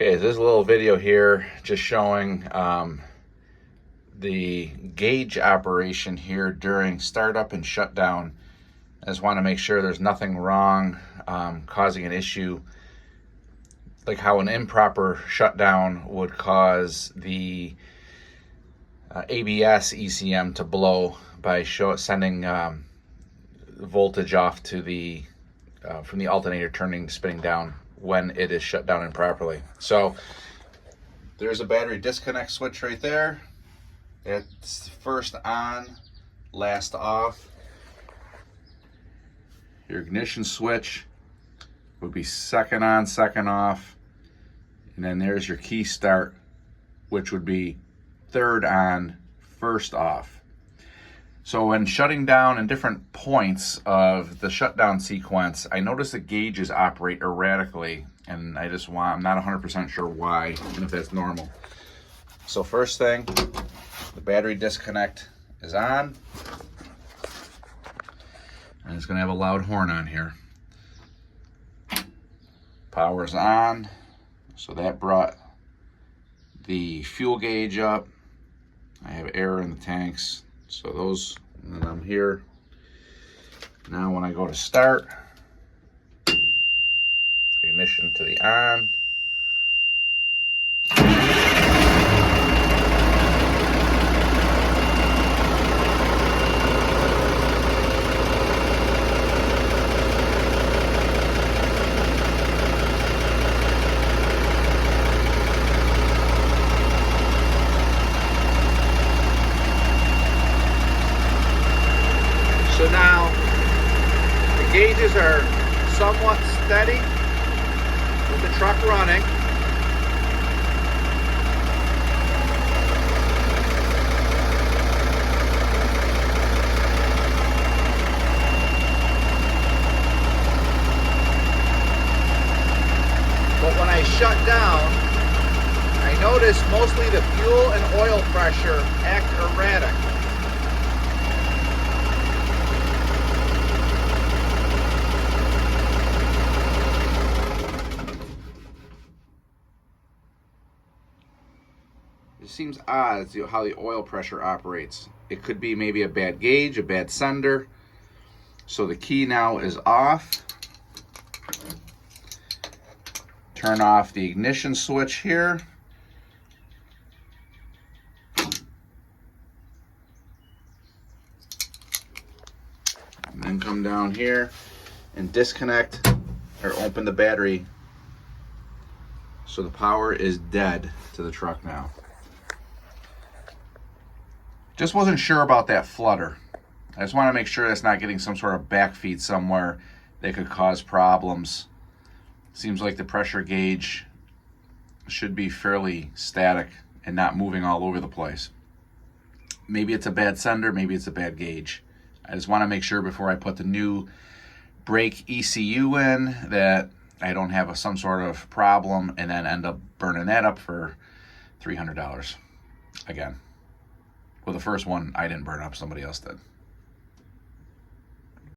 Okay, so this little video here just showing the gauge operation here during startup and shutdown. I just want to make sure there's nothing wrong causing an issue, like how an improper shutdown would cause the ABS ECM to blow by sending voltage off to the from the alternator turning spinning down when it is shut down improperly. So there's a battery disconnect switch right there. It's first on, last off. Your ignition switch would be second on, second off. And then there's your key start, which would be third on, first off. So when shutting down in different points of the shutdown sequence, I notice the gauges operate erratically, and I'm not 100% sure why and if that's normal. So first thing, the battery disconnect is on. And it's going to have a loud horn on here. Power's on, so that brought the fuel gauge up. I have air in the tanks, so those, and then I'm here. Now when I go to start, ignition to the on. So now the gauges are somewhat steady with the truck running. But when I shut down, I notice mostly the fuel and oil pressure act erratic. It seems odd how the oil pressure operates. It could be maybe a bad gauge, a bad sender. So the key now is off. Turn off the ignition switch here. And then come down here and disconnect or open the battery. So the power is dead to the truck now. Just wasn't sure about that flutter. I just want to make sure that's not getting some sort of backfeed somewhere that could cause problems. Seems like the pressure gauge should be fairly static and not moving all over the place. Maybe it's a bad sender, maybe it's a bad gauge. I just want to make sure before I put the new brake ECU in that I don't have some sort of problem and then end up burning that up for $300 again. Well, the first one I didn't burn up, somebody else did.